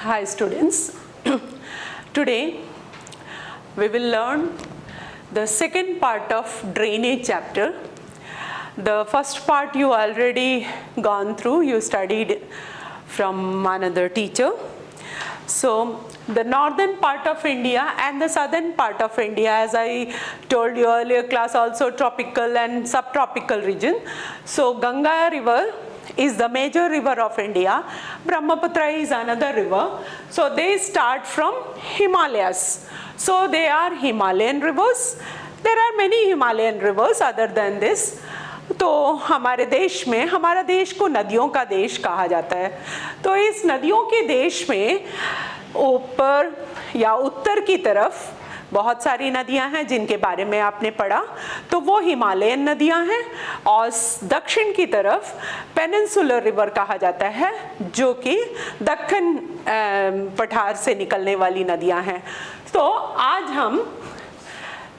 Hi students, today we will learn the second part of drainage chapter. The first part you already gone through, you studied from another teacher. So the northern part of India and the southern part of India, as I told you earlier class, also tropical and subtropical region. So Ganga river is the major river of India. Brahmaputra is another river. So they start from Himalayas. So they are Himalayan rivers. There are many Himalayan rivers other than this. तो हमारे देश में, हमारा देश को नदियों का देश कहा जाता है. तो इस नदियों के देश में ऊपर या उत्तर की तरफ बहुत सारी नदियां हैं जिनके बारे में आपने पढ़ा, तो वो हिमालयन नदियां हैं. और दक्षिण की तरफ पेनिनसुलर रिवर कहा जाता है, जो कि दक्कन पठार से निकलने वाली नदियां हैं. तो आज हम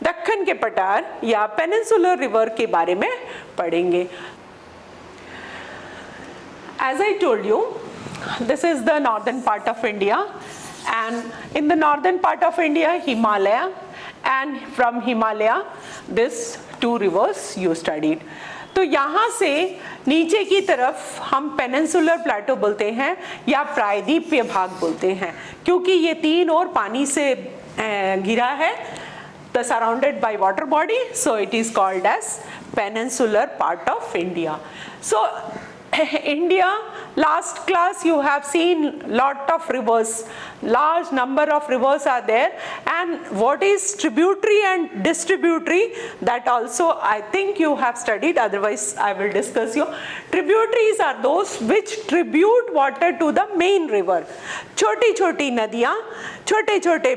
दक्कन के पठार या पेनिनसुलर रिवर के बारे में पढ़ेंगे. As I told you, this is the northern part of India. And in the northern part of India, Himalaya, and from Himalaya, these two rivers you studied. तो यहाँ से नीचे की तरफ हम पेनिनसुलर प्लेटो बोलते हैं या प्रायद्वीपीय भाग बोलते हैं, क्योंकि ये तीन और पानी से घिरा है, the surrounded by water body, so it is called as peninsular part of India. So India, last class you have seen lot of rivers, large number of rivers are there, and what is tributary and distributary, that also I think you have studied, otherwise I will discuss you. Tributaries are those which tribute water to the main river. छोटी छोटी नदियाँ, छोटे छोटे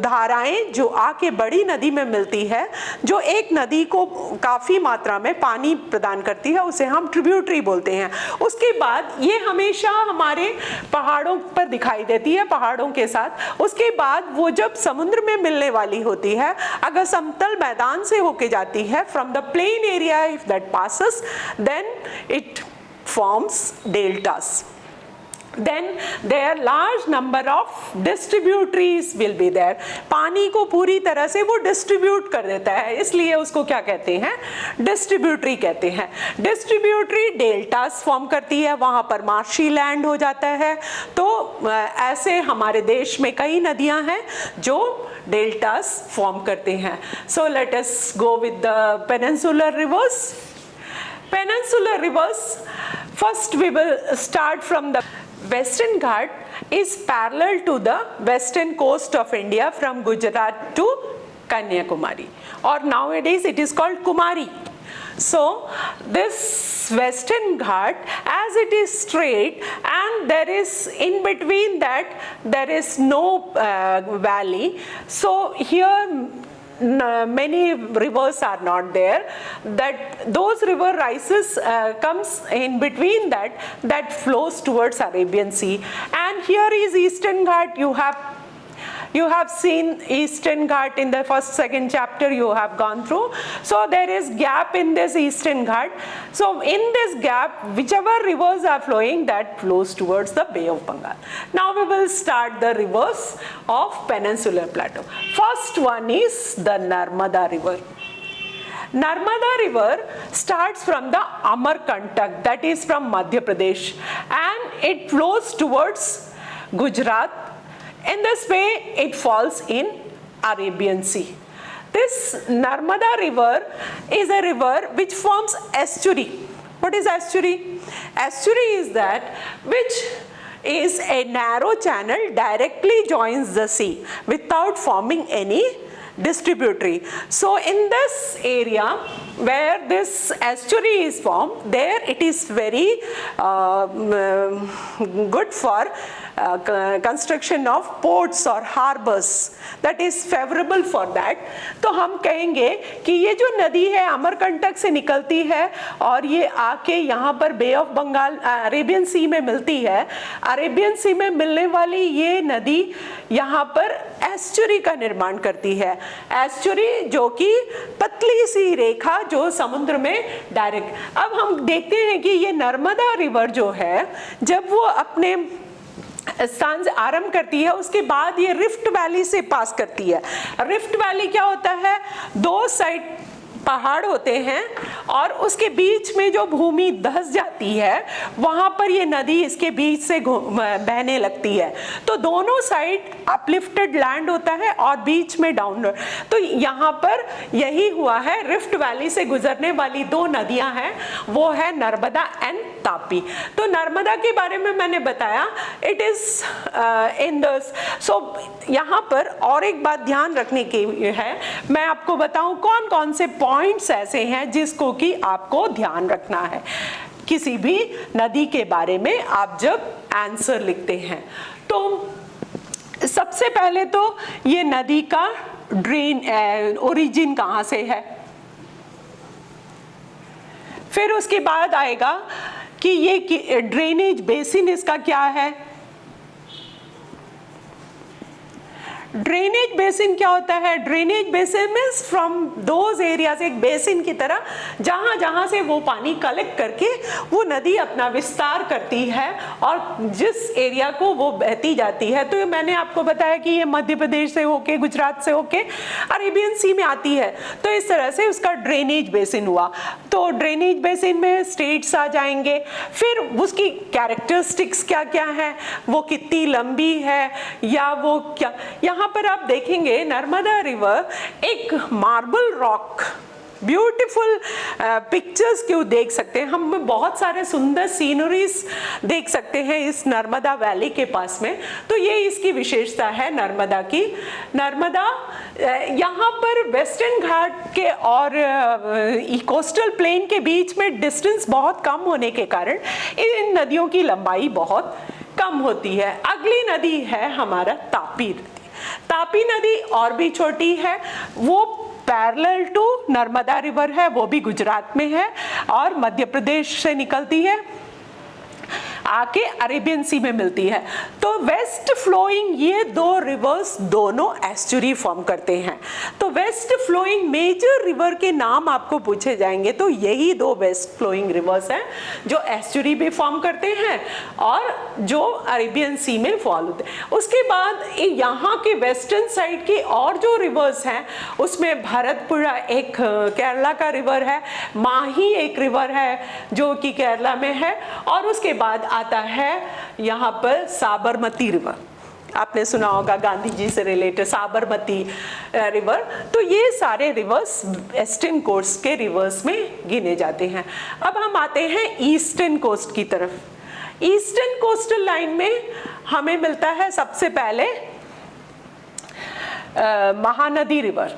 धाराएं जो आके बड़ी नदी में मिलती है, जो एक नदी को काफ़ी मात्रा में पानी प्रदान करती है, उसे हम ट्रिब्यूटरी बोलते हैं. उसके बाद ये हमेशा हमारे पहाड़ों पर दिखाई देती है, पहाड़ों के साथ. उसके बाद वो जब समुद्र में मिलने वाली होती है, अगर समतल मैदान से होके जाती है, from the plain area if that passes, then it forms deltas. Then there large number of distributaries will be there. पानी को पूरी तरह से वो डिस्ट्रीब्यूट कर देता है, इसलिए उसको क्या कहते हैं, डिस्ट्रीब्यूटरी कहते हैं. डिस्ट्रीब्यूटरी डेल्टास फॉर्म करती है, वहाँ पर मार्शी लैंड हो जाता है. तो ऐसे हमारे देश में कई नदियाँ हैं जो डेल्टास फॉर्म करते हैं. So let us go with the peninsular reverse. Peninsular rivers, first we will start from the Western Ghat is parallel to the western coast of India from Gujarat to Kanyakumari, or nowadays it is called Kumari. So this Western Ghat, as it is straight and there is in between that there is no valley, so here many rivers are not there, that those river rises comes in between that flows towards Arabian Sea. And here is Eastern Ghat. You have seen Eastern Ghat in the first second chapter you have gone through. So there is gap in this Eastern Ghat. So in this gap, whichever rivers are flowing, that flows towards the Bay of Bengal. Now we will start the rivers of Peninsular Plateau. First one is the Narmada River. Narmada River starts from the Amarkantak, that is from Madhya Pradesh, and it flows towards Gujarat. In this way, it falls in Arabian Sea. This Narmada River is a river which forms estuary. What is estuary? Estuary is that which is a narrow channel directly joins the sea without forming any distributary. So in this area where this estuary is formed, there it is very good for construction of ports or harbors, that is favorable for that. तो हम कहेंगे कि ये जो नदी है अमरकंटक से निकलती है और ये आके यहाँ पर बे ऑफ बंगाल अरेबियन सी में मिलती है. अरेबियन सी में मिलने वाली ये नदी यहाँ पर एस्चुरी का निर्माण करती है. एस्चुरी जो कि पतली सी रेखा जो समुद्र में डायरेक्ट. अब हम देखते हैं कि ये नर्मदा रिवर जो है जब वो अपने स्थान से आरंभ करती है, उसके बाद ये रिफ्ट वैली से पास करती है। रिफ्ट वैली क्या होता है, दो साइड पहाड़ होते हैं और उसके बीच में जो भूमि धंस जाती है वहां पर ये नदी इसके बीच से बहने लगती है। तो दोनों साइड अपलिफ्टेड लैंड होता है और बीच में डाउनवर्ड। तो यहाँ पर यही हुआ है, रिफ्ट वैली से गुजरने वाली दो नदियां हैं, वो है नर्मदा एंड तापी। तो नर्मदा के बारे में मैंने बताया, इट इज इन द, सो यहाँ पर और एक बात ध्यान रखने की है, मैं आपको बताऊं कौन कौन से पॉइंट्स ऐसे हैं जिसको कि आपको ध्यान रखना है किसी भी नदी के बारे में आप जब आंसर लिखते हैं। तो सबसे पहले तो ये नदी का ड्रेन ओरिजिन कहाँ से है, फिर उसके बाद आएगा कि ये ड्रेनेज बेसिन इसका क्या है। ड्रेनेज बेसिन क्या होता है, drainage basin means from those areas, एक बेसिन की तरह जहां जहां से वो पानी कलेक्ट करके वो नदी अपना विस्तार करती है और जिस एरिया को वो बहती जाती है। तो मैंने आपको बताया कि ये मध्य प्रदेश से होके, गुजरात से होके अरेबियन सी में आती है, तो इस तरह से उसका ड्रेनेज बेसिन हुआ। तो ड्रेनेज बेसिन में स्टेट्स आ जाएंगे, फिर उसकी कैरेक्टरिस्टिक्स क्या क्या है, वो कितनी लंबी है या वो क्या। यहाँ पर आप देखेंगे नर्मदा रिवर एक मार्बल रॉक, ब्यूटीफुल पिक्चर्स क्यों देख सकते हैं हम, बहुत सारे सुंदर सीनरीज देख सकते हैं इस नर्मदा वैली के पास में। तो ये इसकी विशेषता है नर्मदा की। नर्मदा यहाँ पर वेस्टर्न घाट के और कोस्टल प्लेन के बीच में डिस्टेंस बहुत कम होने के कारण इन नदियों की लंबाई बहुत कम होती है। अगली नदी है हमारा तापी नदी। तापी नदी और भी छोटी है, वो पैरेलल टू नर्मदा रिवर है, वो भी गुजरात में है और मध्य प्रदेश से निकलती है, आके अरेबियन सी में मिलती है। तो वेस्ट फ्लोइंग ये दो रिवर्स दोनों एस्चुरी फॉर्म करते हैं। तो वेस्ट फ्लोइंग मेजर रिवर के नाम आपको पूछे जाएंगे तो यही दो वेस्ट फ्लोइंग रिवर्स हैं जो एस्चुरी भी फॉर्म करते हैं और जो अरेबियन सी में फॉल होते हैं। उसके बाद यहाँ के वेस्टर्न साइड के और जो रिवर्स हैं उसमें भरतपुरा एक केरला का रिवर है, माही एक रिवर है जो कि केरला में है, और उसके बाद आता है यहाँ पर साबरमती रिवर। आपने सुना होगा गांधी जी से रिलेटेड साबरमती रिवर। तो ये सारे रिवर्स वेस्टर्न कोस्ट के रिवर्स में गिने जाते हैं। अब हम आते हैं ईस्टर्न कोस्ट की तरफ। ईस्टर्न कोस्टल लाइन में हमें मिलता है सबसे पहले महानदी रिवर।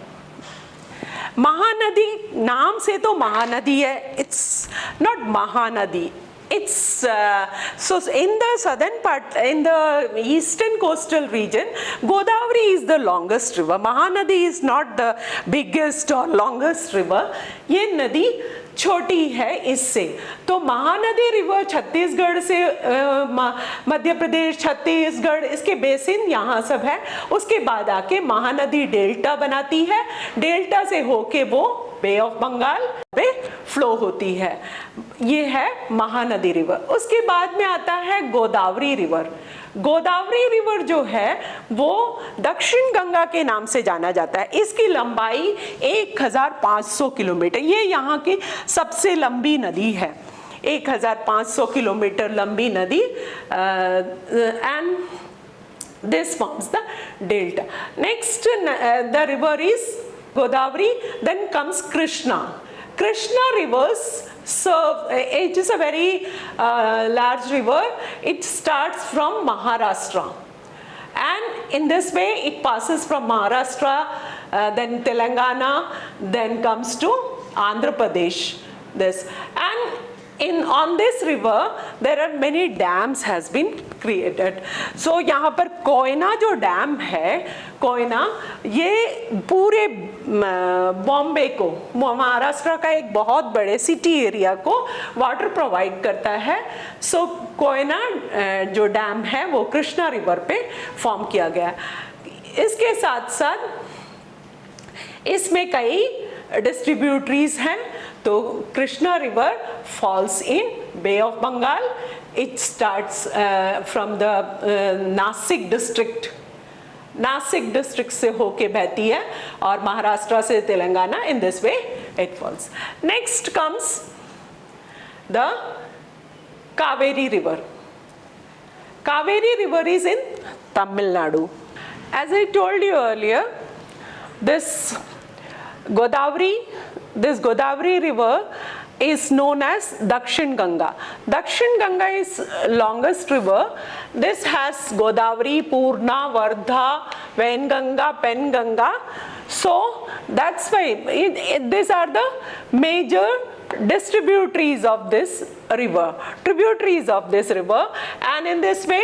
महानदी नाम से तो महानदी है, it's not Mahanadi. It's so in the southern part, in the eastern coastal region, Godavari is the longest river. Mahanadi is not the biggest or longest river. ये नदी छोटी है इससे। तो महानदी रिवर छत्तीसगढ़ से मध्य प्रदेश, छत्तीसगढ़, इसके बेसिन यहाँ सब है। उसके बाद आके महानदी डेल्टा बनाती है, डेल्टा से होके वो बे ऑफ बंगाल पे फ्लो होती है। ये है महानदी रिवर। उसके बाद में आता है गोदावरी रिवर। गोदावरी रिवर जो है वो दक्षिण गंगा के नाम से जाना जाता है। इसकी लंबाई 1500 किलोमीटर, ये यहाँ की सबसे लंबी नदी है। 1500 किलोमीटर लंबी नदी and this forms the delta. Next the river is Godavari, then comes Krishna. Krishna rivers serve, it is a very large river. It starts from Maharashtra, and in this way it passes from Maharashtra, then Telangana, then comes to Andhra Pradesh. This, and on this river there are many dams has been created. So यहाँ पर कोयना जो dam है, कोयना ये पूरे बॉम्बे को, महाराष्ट्र का एक बहुत बड़े सिटी एरिया को वाटर प्रोवाइड करता है। सो कोयना जो डैम है वो कृष्णा रिवर पे फॉर्म किया गया। इसके साथ साथ इसमें कई डिस्ट्रीब्यूटरीज हैं। तो Krishna river falls in bay of Bengal, it starts from the Nashik district, Nashik district से होके बहती है और महाराष्ट्र से Telangana, in this way it falls. Next comes the Kaveri river. Kaveri river is in Tamil Nadu. As I told you earlier, this Godavari river is known as Dakshin Ganga. Dakshin Ganga is longest river. This has Godavari, Purna, Vardha, Vainganga, Penganga. So that's why these are the major distributaries of this river, tributaries of this river, and in this way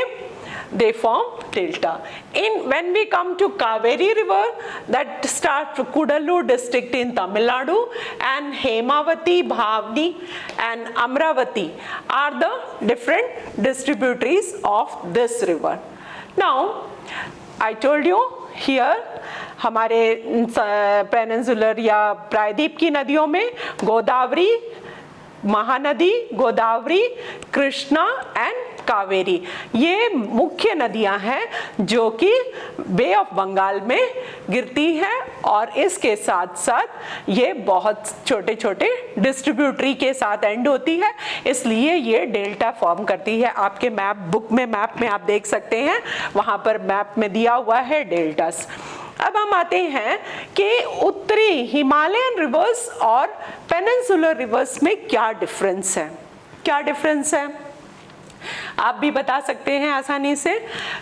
they form delta. When we come to Kaveri river, that starts Kudalur district in Tamil Nadu, and Hemavati, Bhavni and Amravati are the different distributaries of this river. Now I told you here हमारे peninsular या प्रायद्वीप की नदियों में Godavari, Mahanadi, Godavari, Krishna and Kaveri, ये मुख्य नदियां हैं जो कि बे ऑफ बंगाल में गिरती हैं, और इसके साथ साथ ये बहुत छोटे छोटे डिस्ट्रीब्यूटरी के साथ एंड होती है, इसलिए ये डेल्टा फॉर्म करती है. आपके मैप बुक में, मैप में आप देख सकते हैं, वहां पर मैप में दिया हुआ है डेल्टास. अब हम आते हैं कि उत्तरी हिमालयन रिवर्स और पेनिनसुलर रिवर्स में क्या डिफरेंस है. क्या डिफरेंस है आप भी बता सकते हैं आसानी से.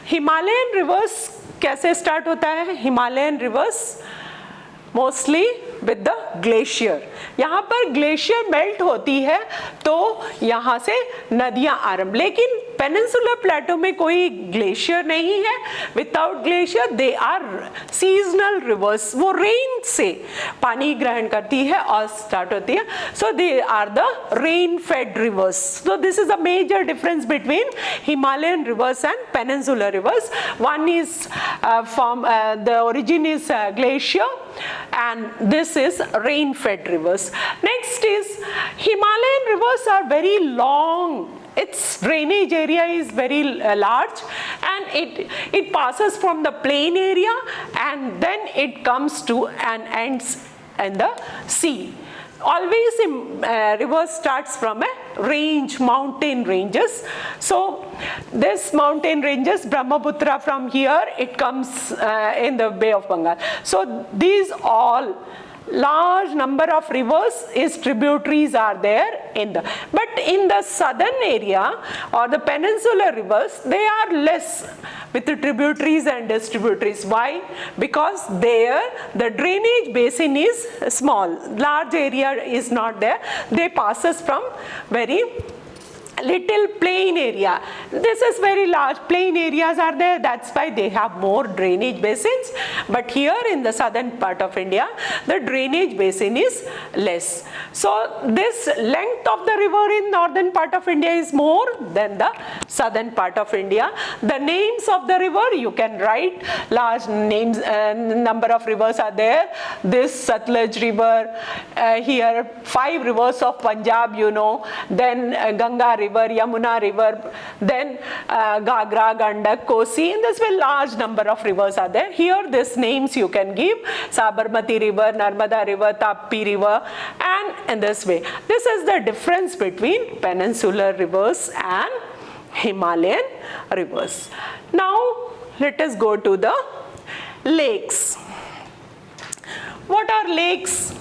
हिमालयन रिवर्स कैसे स्टार्ट होता है? Himalayan reverse mostly with the glacier. यहाँ पर ग्लेशियर मेल्ट होती है तो यहाँ से नदियाँ आरंभ, लेकिन पेनिनसुलर प्लेटो में कोई ग्लेशियर नहीं है. Without glacier they are seasonal rivers, वो रेन से पानी ग्रहण करती है और स्टार्ट होती है. So they are the rain fed rivers. So this is a major difference between Himalayan rivers and peninsular rivers. One is from the origin is glacier and this is rain fed rivers. Next is Himalayan rivers are very long. Its drainage area is very large, and it passes from the plain area and then it comes to and ends in the sea. Always river starts from a range, mountain ranges. So this mountain ranges, Brahmaputra, from here it comes in the Bay of Bengal. So these all large number of rivers is tributaries are there in the, but in the southern area or the peninsular rivers, they are less with the tributaries and distributaries. Why? Because there the drainage basin is small, large area is not there. They passes from very little plain area. This is very large, plain areas are there, that's why they have more drainage basins. But here in the southern part of India, the drainage basin is less. So this length of the river in northern part of India is more than the southern part of India. The names of the river you can write, large names, number of rivers are there. This Satluj river, here 5 rivers of Punjab, you know, then Ganga river, Yamuna river, then Gagra, Gandak, Kosi. In this way large number of rivers are there. Here these names you can give: Sabarmati river, Narmada river, Tappi river, and in this way. This is the difference between peninsular rivers and Himalayan rivers. Now let us go to the lakes. What are lakes?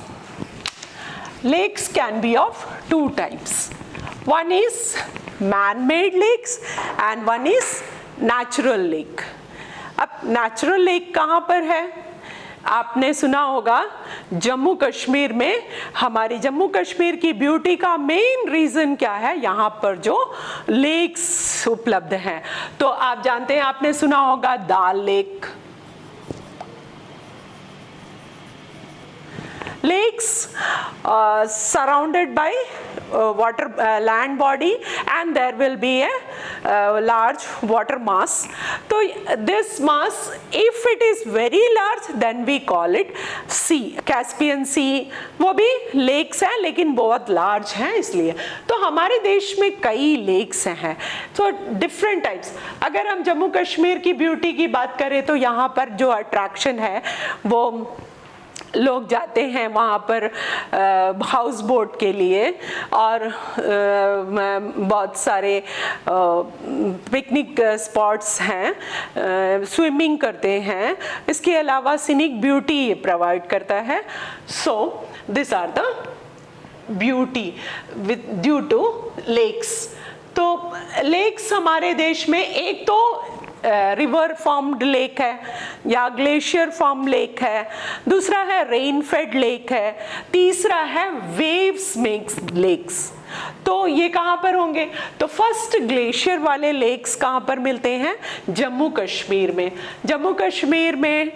Lakes can be of 2 types. One is man-made lakes and one is natural lake. अब natural lake कहाँ पर है? आपने सुना होगा जम्मू कश्मीर में, हमारी जम्मू कश्मीर की ब्यूटी का मेन रीज़न क्या है? यहाँ पर जो लेक्स उपलब्ध हैं. तो आप जानते हैं, आपने सुना होगा दाल lake. Lakes surrounded by water land body, and there will be a large water mass. तो this mass, if it is very large, then we call it sea. Caspian Sea वो भी lakes हैं लेकिन बहुत large हैं इसलिए. तो हमारे देश में कई lakes हैं. So different types. अगर हम जम्मू कश्मीर की ब्यूटी की बात करें तो यहाँ पर जो अट्रैक्शन है वो लोग जाते हैं वहाँ पर हाउस बोट के लिए और बहुत सारे पिकनिक स्पॉट्स हैं, स्विमिंग करते हैं. इसके अलावा सीनिक ब्यूटी ये प्रोवाइड करता है. So this are the beauty with due to lakes. तो लेक्स हमारे देश में एक तो रिवर फॉर्म्ड लेक है या ग्लेशियर फॉर्म लेक है, दूसरा है रेन फेड लेक है, तीसरा है वेव्स मेक्स लेक्स. तो ये कहाँ पर होंगे? तो फर्स्ट ग्लेशियर वाले लेक्स कहाँ पर मिलते हैं? जम्मू कश्मीर में. जम्मू कश्मीर में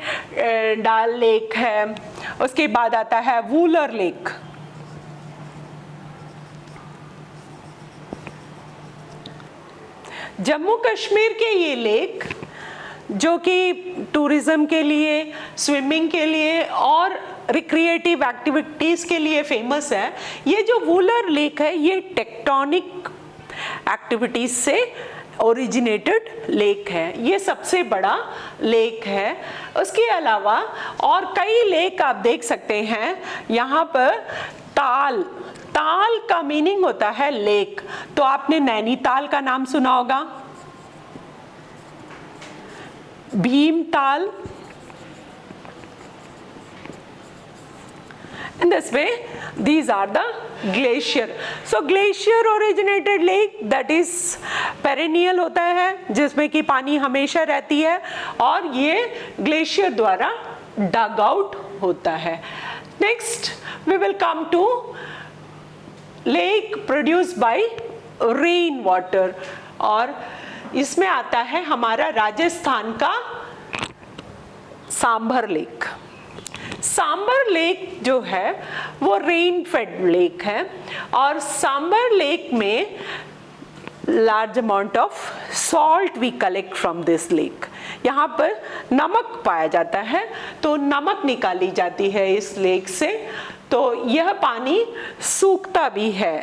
डाल लेक है, उसके बाद आता है वूलर लेक. जम्मू कश्मीर के ये लेक जो कि टूरिज्म के लिए, स्विमिंग के लिए और रिक्रिएटिव एक्टिविटीज़ के लिए फेमस है. ये जो वूलर लेक है ये टेक्टोनिक एक्टिविटीज़ से ओरिजिनेटेड लेक है. ये सबसे बड़ा लेक है. उसके अलावा और कई लेक आप देख सकते हैं यहाँ पर. ताल, ताल का मीनिंग होता है लेक. तो आपने नैनीताल का नाम सुना होगा, Bhimtal. In this way, these are the glacier. So glacier originated lake, that is perennial होता है जिसमें कि पानी हमेशा रहती है और ये ग्लेशियर द्वारा डग आउट होता है. Next, we will come to lake produced by rain water. और इसमें आता है हमारा राजस्थान का सांभर लेक. सांभर लेक जो है वो रेन फेड लेक है और सांभर लेक में large amount of salt we collect from this lake. यहाँ पर नमक पाया जाता है तो नमक निकाली जाती है इस लेक से. तो यह पानी सूखता भी है.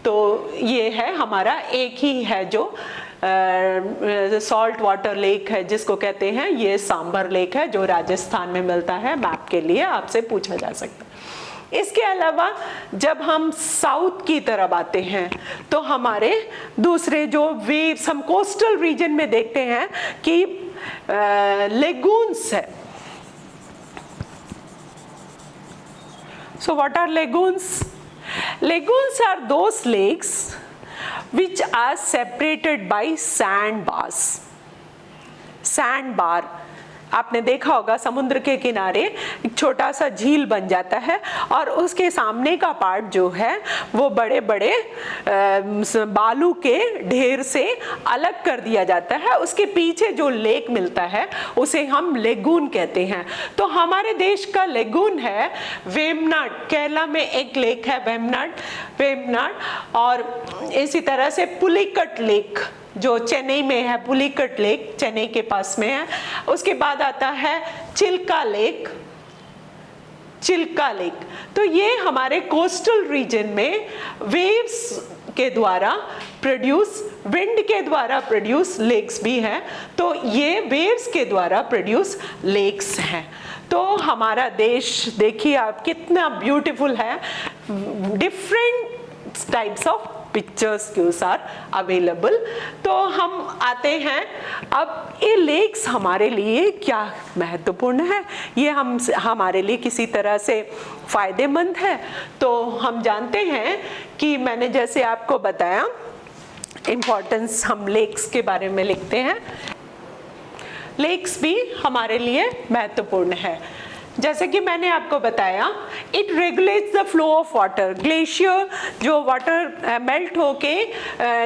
तो ये है हमारा एक ही है जो सॉल्ट वाटर लेक है जिसको कहते हैं ये सांभर लेक है जो राजस्थान में मिलता है. मैप के लिए आपसे पूछा जा सकता है. इसके अलावा जब हम साउथ की तरफ आते हैं तो हमारे दूसरे जो वेव्स हम कोस्टल रीजन में देखते हैं कि लेगून्स है. So what are lagoons? Lagoons are those lakes which are separated by sandbars. Sandbar आपने देखा होगा समुद्र के किनारे एक छोटा सा झील बन जाता है और उसके सामने का पार्ट जो है वो बड़े बड़े बालू के ढेर से अलग कर दिया जाता है. उसके पीछे जो लेक मिलता है उसे हम लेगून कहते हैं. तो हमारे देश का लेगून है वेमनाड. केरला में एक लेक है वेमनाड और इसी तरह से पुलिकट लेक जो चेन्नई में है, पुलिकट लेक चेन्नई के पास में है. उसके बाद आता है चिल्का लेक. तो ये हमारे कोस्टल रीजन में वेव्स के द्वारा प्रोड्यूस, विंड के द्वारा प्रोड्यूस लेक्स भी हैं. तो ये वेव्स के द्वारा प्रोड्यूस लेक्स हैं. तो हमारा देश देखिए आप कितना ब्यूटीफुल है. Different types of pictures cues are available. तो हम आते हैं अब ये लेक्स हमारे लिए क्या महत्वपूर्ण है, ये हमारे लिए किसी तरह से फायदेमंद है. तो हम जानते हैं कि मैंने जैसे आपको बताया इम्पोर्टेंस हम लेक्स के बारे में लिखते हैं. लेक्स भी हमारे लिए महत्वपूर्ण है. जैसे कि मैंने आपको बताया, it regulates the flow of water. Glacier जो वाटर मेल्ट होके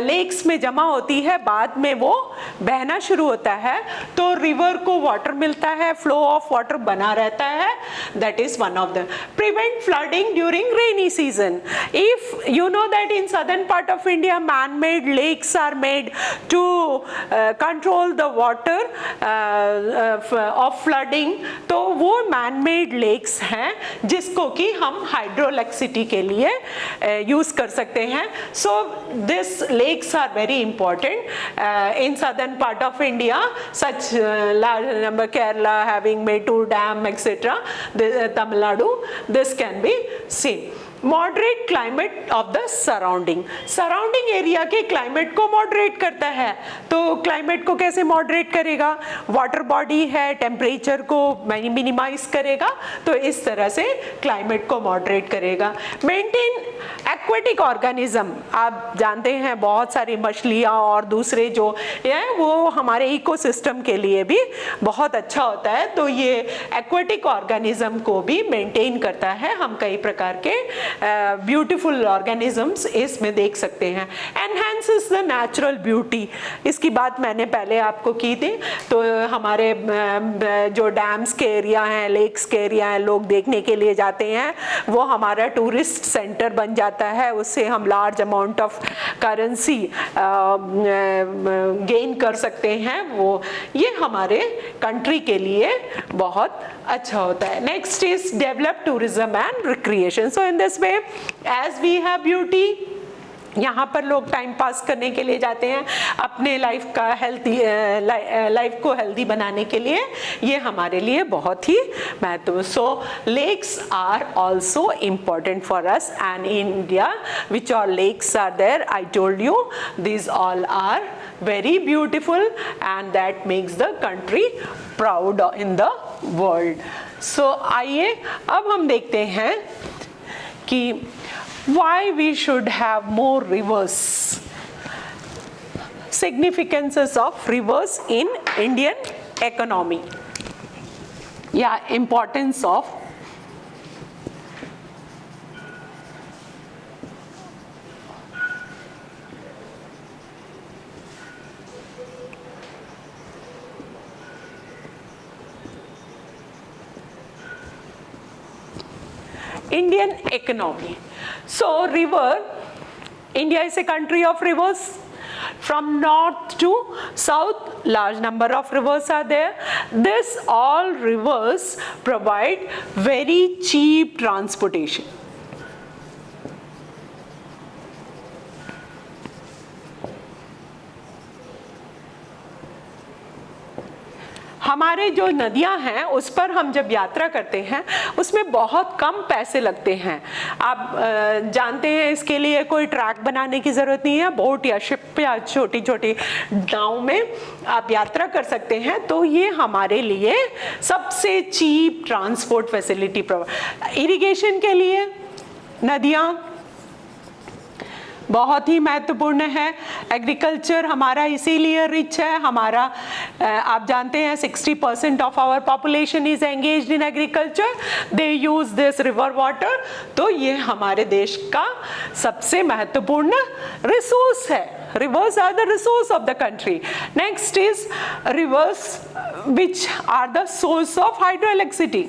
लेक्स में जमा होती है, बाद में वो बहना शुरू होता है, तो रिवर को वाटर मिलता है, फ्लो ऑफ वाटर बना रहता है। That is one of the prevent flooding during rainy season. If you know that in southern part of India man made lakes are made to control the water of flooding, तो वो man made lakes हैं जिसको कि हम hydroelectricity के लिए use कर सकते हैं। So this lakes are very important in southern part of India, such large number Kerala having Mettur Dam etc. Tamil Nadu, this can be seen. Moderate climate of the surrounding area के climate को moderate करता है। तो climate को कैसे moderate करेगा? Water body है, temperature को मिनिमाइज करेगा, तो इस तरह से क्लाइमेट को मॉडरेट करेगा। मेंटेन एक्वेटिक ऑर्गेनिज्म, आप जानते हैं बहुत सारी मछलियाँ और दूसरे जो है वो हमारे इकोसिस्टम के लिए भी बहुत अच्छा होता है, तो ये एक्वेटिक ऑर्गेनिज्म को भी मेंटेन करता है। हम कई प्रकार के ब्यूटीफुल ऑर्गेनिजम्स इसमें देख सकते हैं। एनहांसेस द नेचुरल ब्यूटी, इसकी बात मैंने पहले आपको की थी। तो हमारे जो डैम्स के एरिया हैं, लेक्स के एरिया हैं, लोग देखने के लिए जाते हैं, वो हमारा टूरिस्ट सेंटर बन जाता है। उससे हम large amount of currency gain कर सकते हैं। वो ये हमारे कंट्री के लिए बहुत अच्छा होता है। Next is develop tourism and recreation. So in this way as we have beauty, यहाँ पर लोग टाइम पास करने के लिए जाते हैं, अपने लाइफ का लाइफ को हेल्दी बनाने के लिए, ये हमारे लिए बहुत ही महत्व। So lakes are also important for us and in India which are lakes are there, I told you these all are very beautiful and that makes the country proud in the world. So आइए अब हम देखते हैं कि why we should have more rivers, significances of rivers in Indian economy, importance of Indian economy. So river, India is a country of rivers. From north to south, large number of rivers are there. This all rivers provide very cheap transportation. हमारे जो नदियां हैं उस पर हम जब यात्रा करते हैं उसमें बहुत कम पैसे लगते हैं। आप जानते हैं इसके लिए कोई ट्रैक बनाने की ज़रूरत नहीं है, बोट या शिप या छोटी छोटी नाव में आप यात्रा कर सकते हैं। तो ये हमारे लिए सबसे cheap transport facility provide. Irrigation के लिए नदियाँ बहुत ही महत्वपूर्ण है। एग्रीकल्चर हमारा इसीलिए रिच है, हमारा आप जानते हैं 60% of our population is engaged in agriculture, they use this river water. तो ये हमारे देश का सबसे महत्वपूर्ण रिसोर्स है। Rivers are the resource of the country. Next is rivers which are the source of hydroelectricity.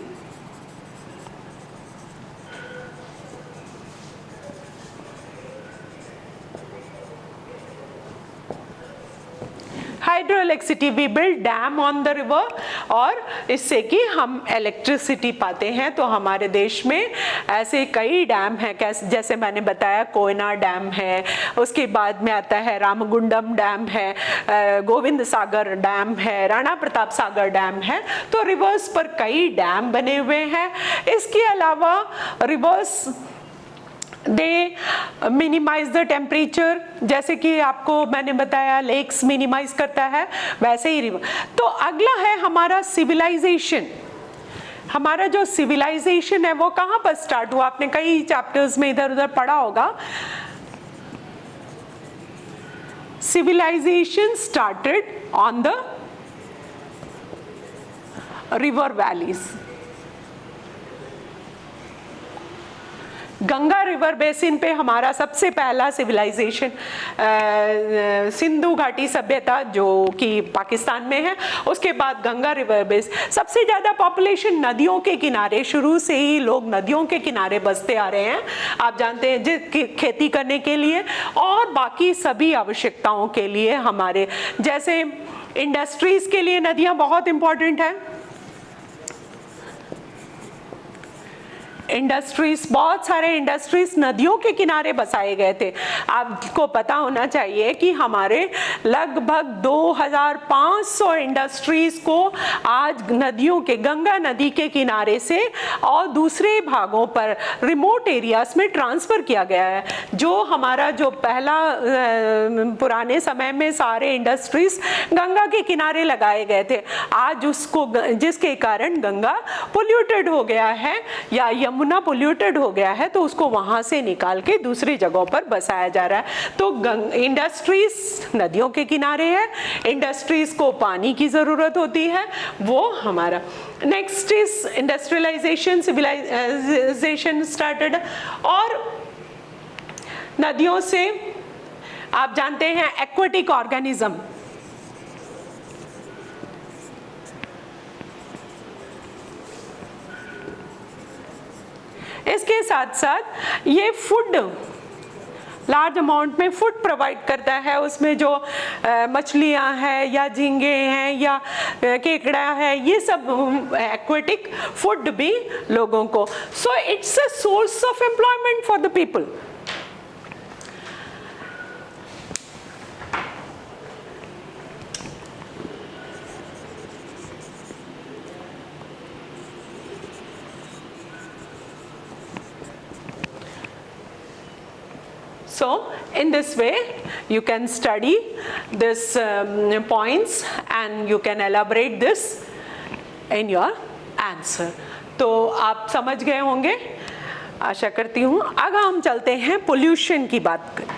Hydroelectricity, we build dam on the river और इससे कि हम इलेक्ट्रिसिटी पाते हैं। तो हमारे देश में ऐसे कई डैम हैं, जैसे मैंने बताया कोयना डैम है, उसके बाद में आता है रामगुंडम डैम है, गोविंद सागर डैम है, राणा प्रताप सागर डैम है। तो रिवर्स पर कई डैम बने हुए हैं। इसके अलावा rivers they minimise the temperature, जैसे कि आपको मैंने बताया लेक्स मिनिमाइज करता है, वैसे ही रिवर। तो अगला है हमारा सिविलाइजेशन। हमारा जो सिविलाइजेशन है वो कहाँ पर स्टार्ट हुआ? आपने कई चैप्टर्स में इधर उधर पढ़ा होगा। Civilisation started on the river valleys. Ganga river basin पे हमारा सबसे पहला सिविलाइजेशन सिंधु घाटी सभ्यता जो कि पाकिस्तान में है, उसके बाद गंगा रिवर बेस। सबसे ज़्यादा पॉपुलेशन नदियों के किनारे, शुरू से ही लोग नदियों के किनारे बसते आ रहे हैं, आप जानते हैं, खेती करने के लिए और बाकी सभी आवश्यकताओं के लिए। हमारे जैसे इंडस्ट्रीज के लिए नदियाँ बहुत इंपॉर्टेंट हैं। इंडस्ट्रीज, बहुत सारे इंडस्ट्रीज नदियों के किनारे बसाए गए थे। आपको पता होना चाहिए कि हमारे लगभग 2500 इंडस्ट्रीज को आज नदियों के, गंगा नदी के किनारे से और दूसरे भागों पर रिमोट एरियाज में ट्रांसफ़र किया गया है। जो हमारा जो पहला पुराने समय में सारे इंडस्ट्रीज गंगा के किनारे लगाए गए थे, आज उसको, जिसके कारण गंगा पोल्यूटेड हो गया है या यमुना पोल्यूटेड हो गया है, तो उसको वहां से निकाल के दूसरी जगहों पर बसाया जा रहा है। तो इंडस्ट्रीज नदियों के किनारे है, इंडस्ट्रीज को पानी की जरूरत होती है, वो हमारा। Next is industrialisation, civilisation started. और नदियों से आप जानते हैं एक्वेटिक ऑर्गेनिज्म, इसके साथ साथ ये फूड, लार्ज अमाउंट में फूड प्रोवाइड करता है। उसमें जो मछलियाँ हैं या झींगे हैं या केकड़ा है, ये सब एक्वेटिक फूड भी लोगों को। So it's a source of employment for the people. So in this way you can study this points and you can elaborate this in your answer. तो आप समझ गए होंगे, आशा करती हूँ। आगे हम चलते हैं पोल्यूशन की बात करें।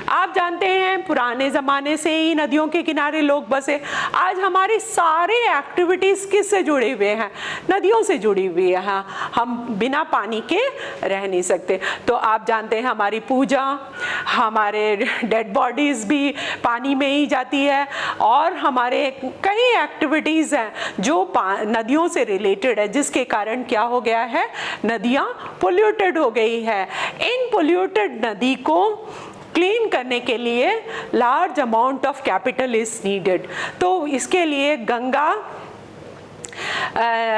आप जानते हैं पुराने ज़माने से ही नदियों के किनारे लोग बसे। आज हमारी सारी एक्टिविटीज़ किससे जुड़े हुए हैं? नदियों से जुड़ी हुई है। हम बिना पानी के रह नहीं सकते। तो आप जानते हैं हमारी पूजा, हमारे डेड बॉडीज़ भी पानी में ही जाती है, और हमारे कई एक्टिविटीज़ हैं जो नदियों से रिलेटेड है, जिसके कारण क्या हो गया है, नदियाँ पोल्यूटेड हो गई है। इन पोल्यूटेड नदी को क्लीन करने के लिए large amount of capital is needed. तो इसके लिए गंगा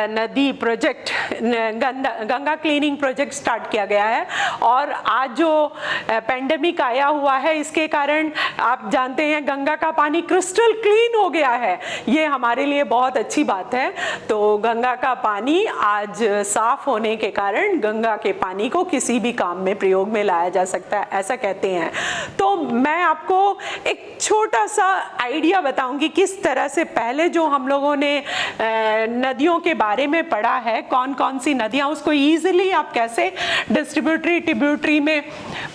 नदी project, Ganga cleaning project start किया गया है। और आज जो पेंडेमिक आया हुआ है, इसके कारण आप जानते हैं गंगा का पानी क्रिस्टल क्लीन हो गया है। ये हमारे लिए बहुत अच्छी बात है। तो गंगा का पानी आज साफ होने के कारण गंगा के पानी को किसी भी काम में प्रयोग में लाया जा सकता है, ऐसा कहते हैं। तो मैं आपको एक छोटा सा आइडिया बताऊंगी किस तरह से पहले जो हम लोगों ने नदियों के बारे में पढ़ा है, कौन कौन सी नदियाँ, उसको ईजिली आप कैसे डिस्ट्रीब्यूटरी ट्रिब्यूटरी में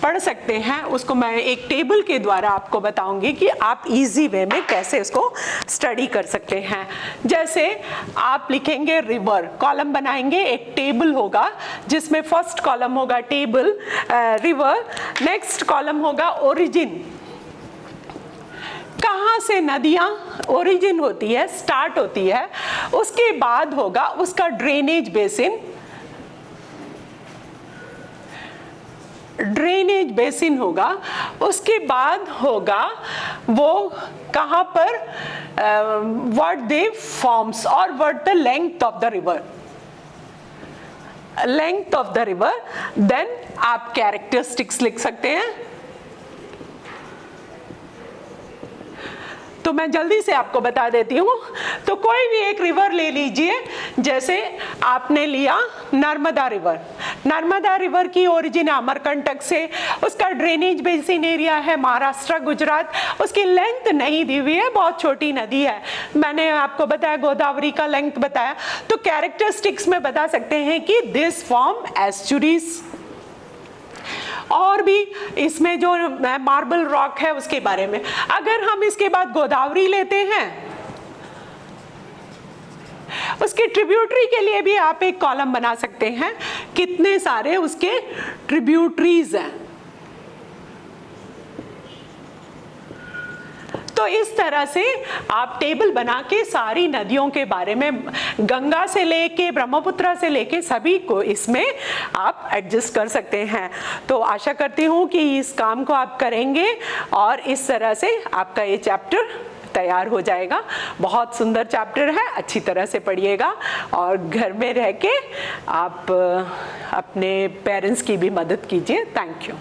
पढ़ सकते हैं, उसको मैं एक टेबल के द्वारा आपको बताऊंगी कि आप इजी वे में कैसे इसको स्टडी कर सकते हैं। जैसे आप लिखेंगे रिवर, कॉलम बनाएंगे, एक टेबल होगा जिसमें फर्स्ट कॉलम होगा टेबल रिवर, नेक्स्ट कॉलम होगा ओरिजिन, कहाँ से नदियाँ ओरिजिन होती है, स्टार्ट होती है। उसके बाद होगा उसका ड्रेनेज बेसिन, ड्रेनेज बेसिन होगा। उसके बाद होगा वो कहाँ पर व्हाट दे फॉर्म्स और what the length of the river, length of the river. Then आप कैरेक्टरिस्टिक्स लिख सकते हैं। तो मैं जल्दी से आपको बता देती हूँ। तो कोई भी एक रिवर ले लीजिए, जैसे आपने लिया नर्मदा रिवर। नर्मदा रिवर की ओरिजिन अमरकंटक से, उसका ड्रेनेज बेसिन एरिया है महाराष्ट्र गुजरात, उसकी लेंथ नहीं दी हुई है, बहुत छोटी नदी है। मैंने आपको बताया गोदावरी का लेंथ बताया। तो कैरेक्टरिस्टिक्स में बता सकते हैं कि दिस फॉर्म एस्चुरीज, और भी इसमें जो मार्बल रॉक है उसके बारे में। अगर हम इसके बाद गोदावरी लेते हैं, उसके ट्रिब्यूटरी के लिए भी आप एक कॉलम बना सकते हैं, कितने सारे उसके ट्रिब्यूटरीज हैं। तो इस तरह से आप टेबल बना के सारी नदियों के बारे में, गंगा से लेके ब्रह्मपुत्र से लेके सभी को इसमें आप एडजस्ट कर सकते हैं। तो आशा करती हूँ कि इस काम को आप करेंगे और इस तरह से आपका ये चैप्टर तैयार हो जाएगा। बहुत सुंदर चैप्टर है, अच्छी तरह से पढ़िएगा और घर में रह के आप अपने पेरेंट्स की भी मदद कीजिए। Thank you.